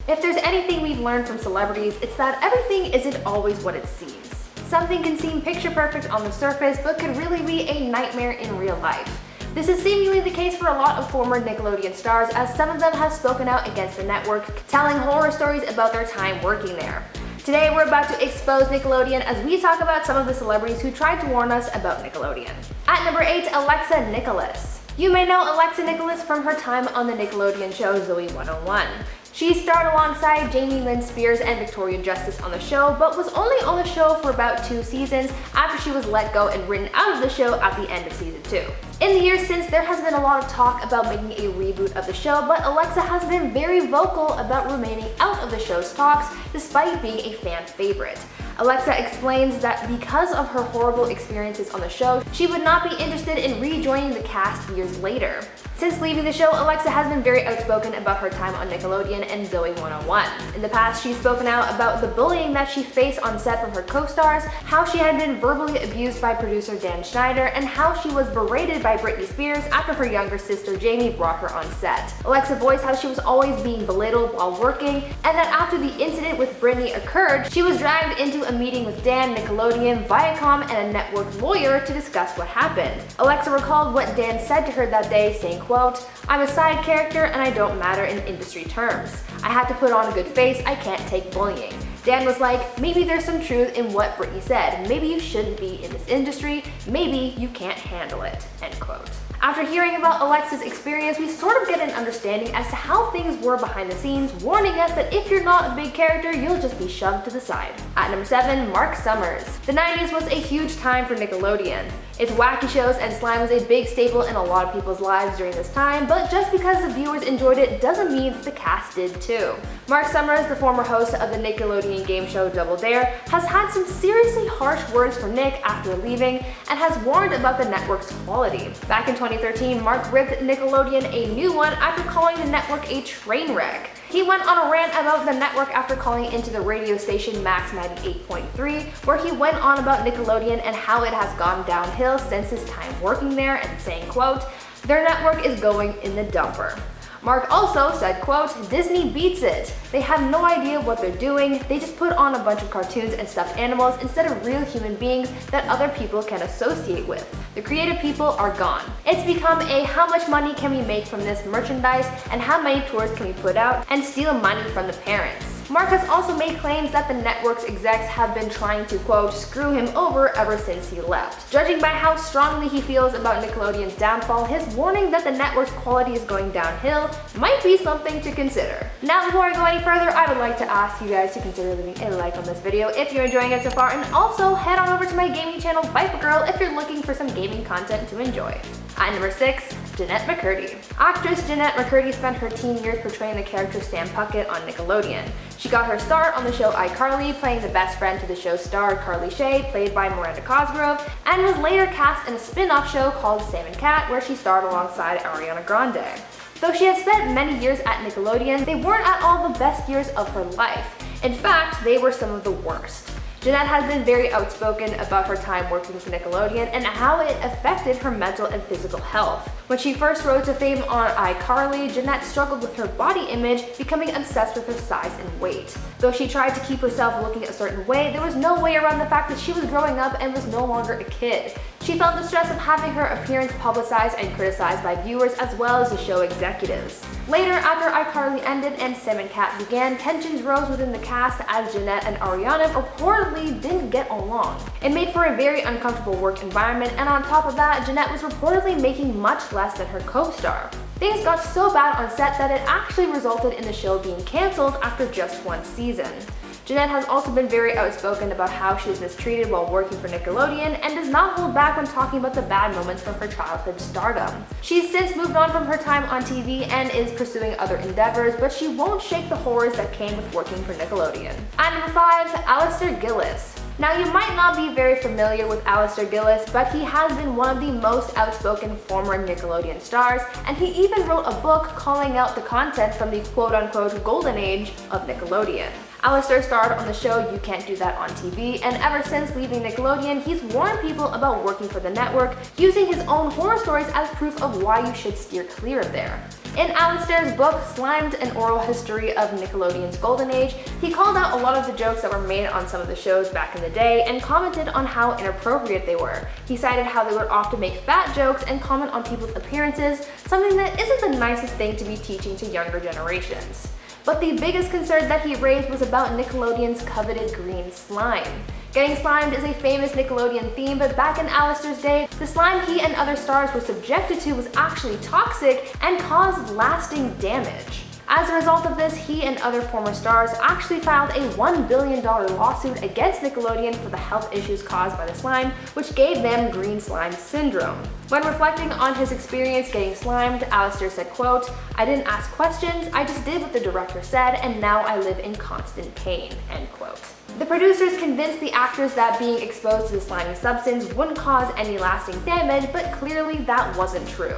If there's anything we've learned from celebrities, it's that everything isn't always what it seems. Something can seem picture perfect on the surface, but could really be a nightmare in real life. This is seemingly the case for a lot of former Nickelodeon stars, as some of them have spoken out against the network, telling horror stories about their time working there. Today we're about to expose Nickelodeon as we talk about some of the celebrities who tried to warn us about Nickelodeon. At number 8, Alexa Nikolas. You may know Alexa Nikolas from her time on the Nickelodeon show Zoey 101. She starred alongside Jamie Lynn Spears and Victoria Justice on the show, but was only on the show for about 2 seasons after she was let go and written out of the show at the end of season 2. In the years since, there has been a lot of talk about making a reboot of the show, but Alexa has been very vocal about remaining out of the show's talks despite being a fan favorite. Alexa explains that because of her horrible experiences on the show, she would not be interested in rejoining the cast years later. Since leaving the show, Alexa has been very outspoken about her time on Nickelodeon and Zoey 101. In the past, she's spoken out about the bullying that she faced on set from her co-stars, how she had been verbally abused by producer Dan Schneider, and how she was berated by Britney Spears after her younger sister Jamie brought her on set. Alexa voiced how she was always being belittled while working, and that after the incident with Britney occurred, she was dragged into a meeting with Dan, Nickelodeon, Viacom, and a network lawyer to discuss what happened. Alexa recalled what Dan said to her that day, saying, quote, "I'm a side character and I don't matter in industry terms. I had to put on a good face, I can't take bullying." Dan was like, "Maybe there's some truth in what Britney said. Maybe you shouldn't be in this industry. Maybe you can't handle it." End quote. After hearing about Alexa's experience, we sort of get an understanding as to how things were behind the scenes, warning us that if you're not a big character, you'll just be shoved to the side. At number 7, Mark Summers. The 90s was a huge time for Nickelodeon. Its wacky shows and slime was a big staple in a lot of people's lives during this time, but just because the viewers enjoyed it doesn't mean that the cast did too. Mark Summers, the former host of the Nickelodeon game show Double Dare, has had some seriously harsh words for Nick after leaving and has warned about the network's quality. Back in 2013, Mark ripped Nickelodeon a new one after calling the network a train wreck. He went on a rant about the network after calling into the radio station Max 98.3, where he went on about Nickelodeon and how it has gone downhill since his time working there, and saying, quote, "Their network is going in the dumper." Mark also said, quote, "Disney beats it. They have no idea what they're doing. They just put on a bunch of cartoons and stuffed animals instead of real human beings that other people can associate with. The creative people are gone. It's become a how much money can we make from this merchandise and how many tours can we put out and steal money from the parents." Mark has also made claims that the network's execs have been trying to, quote, "screw him over" ever since he left. Judging by how strongly he feels about Nickelodeon's downfall, his warning that the network's quality is going downhill might be something to consider. Now, before I go any further, I would like to ask you guys to consider leaving a like on this video if you're enjoying it so far, and also head on over to my gaming channel, Viper Girl, if you're looking for some gaming content to enjoy. At number 6, Jeanette McCurdy. Actress Jeanette McCurdy spent her teen years portraying the character Sam Puckett on Nickelodeon. She got her start on the show iCarly, playing the best friend to the show's star Carly Shay, played by Miranda Cosgrove, and was later cast in a spin-off show called Sam and Cat, where she starred alongside Ariana Grande. Though she has spent many years at Nickelodeon, they weren't at all the best years of her life. In fact, they were some of the worst. Jeanette has been very outspoken about her time working for Nickelodeon and how it affected her mental and physical health. When she first rose to fame on iCarly, Jeanette struggled with her body image, becoming obsessed with her size and weight. Though she tried to keep herself looking a certain way, there was no way around the fact that she was growing up and was no longer a kid. She felt the stress of having her appearance publicized and criticized by viewers as well as the show executives. Later, after iCarly ended and Sam and Cat began, tensions rose within the cast as Jeanette and Ariana reportedly didn't get along. It made for a very uncomfortable work environment, and on top of that, Jeanette was reportedly making much less than her co-star. Things got so bad on set that it actually resulted in the show being cancelled after just 1 season. Jeanette has also been very outspoken about how she was mistreated while working for Nickelodeon and does not hold back when talking about the bad moments from her childhood stardom. She's since moved on from her time on TV and is pursuing other endeavors, but she won't shake the horrors that came with working for Nickelodeon. At number 5, Alasdair Gillis. Now, you might not be very familiar with Alasdair Gillis, but he has been one of the most outspoken former Nickelodeon stars, and he even wrote a book calling out the content from the quote-unquote golden age of Nickelodeon. Alasdair starred on the show You Can't Do That on TV, and ever since leaving Nickelodeon, he's warned people about working for the network, using his own horror stories as proof of why you should steer clear of there. In Alistair's book, Slimed: An Oral History of Nickelodeon's Golden Age, he called out a lot of the jokes that were made on some of the shows back in the day and commented on how inappropriate they were. He cited how they would often make fat jokes and comment on people's appearances, something that isn't the nicest thing to be teaching to younger generations. But the biggest concern that he raised was about Nickelodeon's coveted green slime. Getting slimed is a famous Nickelodeon theme, but back in Alistair's day, the slime he and other stars were subjected to was actually toxic and caused lasting damage. As a result of this, he and other former stars actually filed a $1 billion lawsuit against Nickelodeon for the health issues caused by the slime, which gave them green slime syndrome. When reflecting on his experience getting slimed, Alistair said, quote, "I didn't ask questions, I just did what the director said, and now I live in constant pain," end quote. The producers convinced the actors that being exposed to the slimy substance wouldn't cause any lasting damage, but clearly that wasn't true.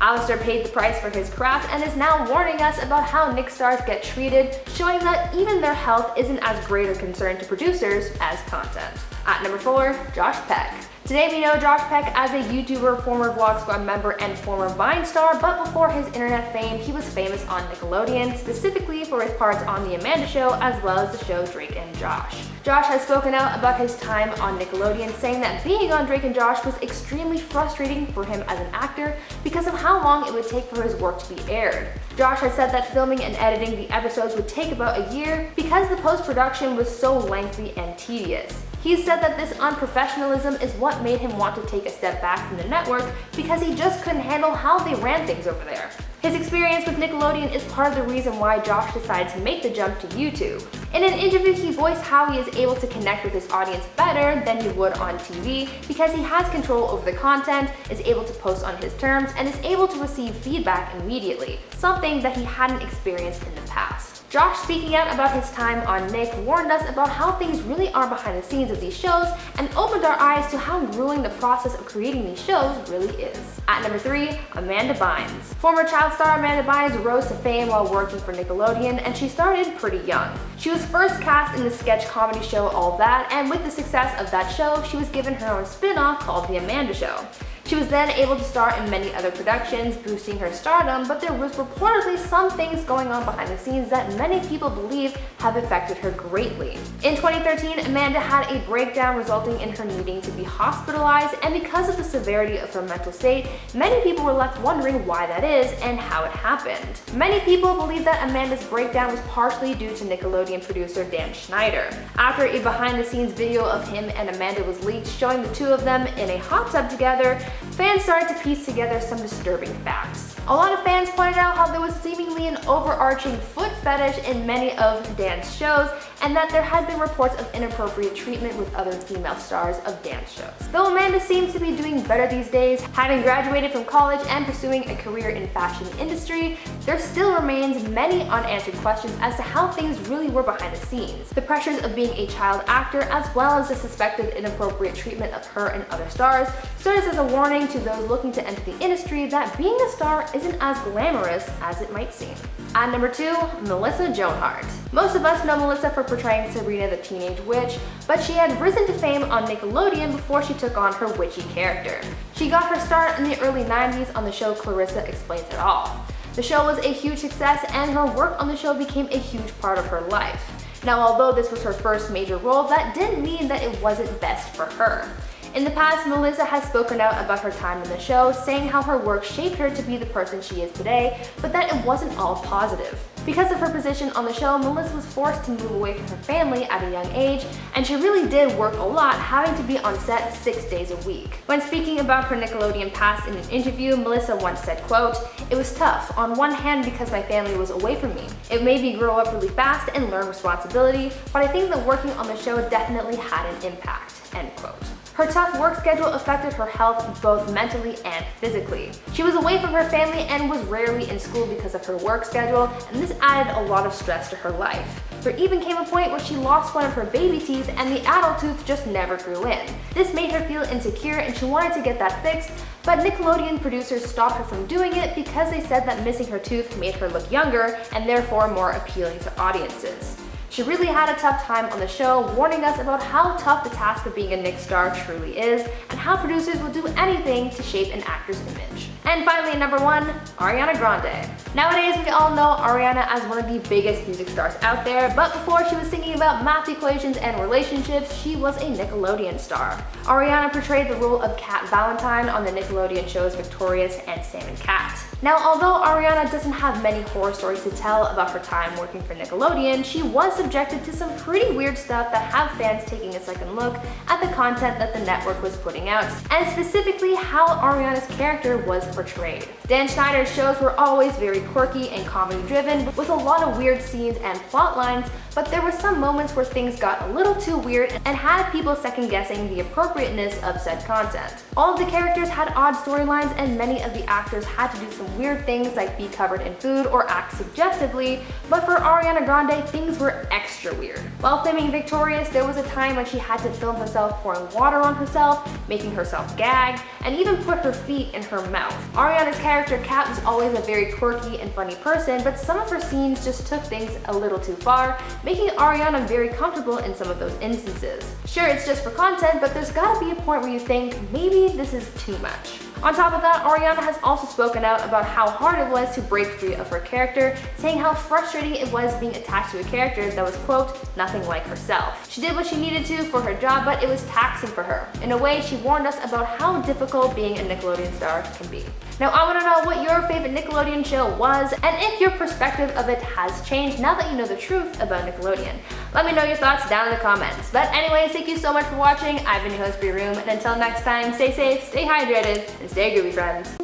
Alistair paid the price for his craft and is now warning us about how Nick stars get treated, showing that even their health isn't as great a concern to producers as content. At number 4, Josh Peck. Today we know Josh Peck as a YouTuber, former Vlog Squad member, and former Vine star, but before his internet fame, he was famous on Nickelodeon, specifically for his parts on The Amanda Show, as well as the show Drake and Josh. Josh has spoken out about his time on Nickelodeon, saying that being on Drake and Josh was extremely frustrating for him as an actor because of how long it would take for his work to be aired. Josh has said that filming and editing the episodes would take about a year because the post-production was so lengthy and tedious. He said that this unprofessionalism is what made him want to take a step back from the network because he just couldn't handle how they ran things over there. His experience with Nickelodeon is part of the reason why Josh decided to make the jump to YouTube. In an interview, he voiced how he is able to connect with his audience better than he would on TV because he has control over the content, is able to post on his terms, and is able to receive feedback immediately, something that he hadn't experienced in the past. Josh, speaking out about his time on Nick, warned us about how things really are behind the scenes of these shows and opened our eyes to how grueling the process of creating these shows really is. At number 3, Amanda Bynes. Former child star Amanda Bynes rose to fame while working for Nickelodeon, and she started pretty young. She was first cast in the sketch comedy show All That, and with the success of that show, she was given her own spin-off called The Amanda Show. She was then able to star in many other productions, boosting her stardom, but there was reportedly some things going on behind the scenes that many people believe have affected her greatly. In 2013, Amanda had a breakdown resulting in her needing to be hospitalized, and because of the severity of her mental state, many people were left wondering why that is and how it happened. Many people believe that Amanda's breakdown was partially due to Nickelodeon producer Dan Schneider. After a behind-the-scenes video of him and Amanda was leaked showing the two of them in a hot tub together, fans started to piece together some disturbing facts. A lot of fans pointed out how there was seemingly an overarching foot fetish in many of Dan's shows, and that there had been reports of inappropriate treatment with other female stars of dance shows. Though Amanda seems to be doing better these days, having graduated from college and pursuing a career in fashion industry, there still remains many unanswered questions as to how things really were behind the scenes. The pressures of being a child actor, as well as the suspected inappropriate treatment of her and other stars, serves as a warning to those looking to enter the industry that being a star isn't as glamorous as it might seem. At number 2, Melissa Joan Hart. Most of us know Melissa for portraying Sabrina the Teenage Witch, but she had risen to fame on Nickelodeon before she took on her witchy character. She got her start in the early 90s on the show Clarissa Explains It All. The show was a huge success, and her work on the show became a huge part of her life. Now, although this was her first major role, that didn't mean that it wasn't best for her. In the past, Melissa has spoken out about her time in the show, saying how her work shaped her to be the person she is today, but that it wasn't all positive. Because of her position on the show, Melissa was forced to move away from her family at a young age, and she really did work a lot, having to be on set 6 days a week. When speaking about her Nickelodeon past in an interview, Melissa once said, quote, "It was tough, on one hand because my family was away from me. It made me grow up really fast and learn responsibility, but I think that working on the show definitely had an impact," end quote. Her tough work schedule affected her health both mentally and physically. She was away from her family and was rarely in school because of her work schedule, and this added a lot of stress to her life. There even came a point where she lost one of her baby teeth and the adult tooth just never grew in. This made her feel insecure and she wanted to get that fixed, but Nickelodeon producers stopped her from doing it because they said that missing her tooth made her look younger and therefore more appealing to audiences. She really had a tough time on the show, warning us about how tough the task of being a Nick star truly is, and how producers will do anything to shape an actor's image. And finally, number 1, Ariana Grande. Nowadays, we all know Ariana as one of the biggest music stars out there, but before she was singing about math equations and relationships, she was a Nickelodeon star. Ariana portrayed the role of Cat Valentine on the Nickelodeon shows Victorious and Sam and Cat. Now, although Ariana doesn't have many horror stories to tell about her time working for Nickelodeon, she was subjected to some pretty weird stuff that have fans taking a second look at the content that the network was putting out, and specifically how Ariana's character was portrayed. Dan Schneider's shows were always very quirky and comedy-driven, with a lot of weird scenes and plot lines, but there were some moments where things got a little too weird and had people second-guessing the appropriateness of said content. All of the characters had odd storylines, and many of the actors had to do some weird things like be covered in food or act suggestively, but for Ariana Grande, things were extra weird. While filming Victorious, there was a time when she had to film herself pouring water on herself, making herself gag, and even put her feet in her mouth. Ariana's character Kat was always a very quirky and funny person, but some of her scenes just took things a little too far, making Ariana very comfortable in some of those instances. Sure, it's just for content, but there's gotta be a point where you think, maybe this is too much. On top of that, Ariana has also spoken out about how hard it was to break free of her character, saying how frustrating it was being attached to a character that was, quote, nothing like herself. She did what she needed to for her job, but it was taxing for her. In a way, she warned us about how difficult being a Nickelodeon star can be. Now, I want to know what your favorite Nickelodeon show was, and if your perspective of it has changed now that you know the truth about Nickelodeon. Let me know your thoughts down in the comments. But anyways, thank you so much for watching. I've been your host, Room, and until next time, stay safe, stay hydrated, and stay groovy, friends.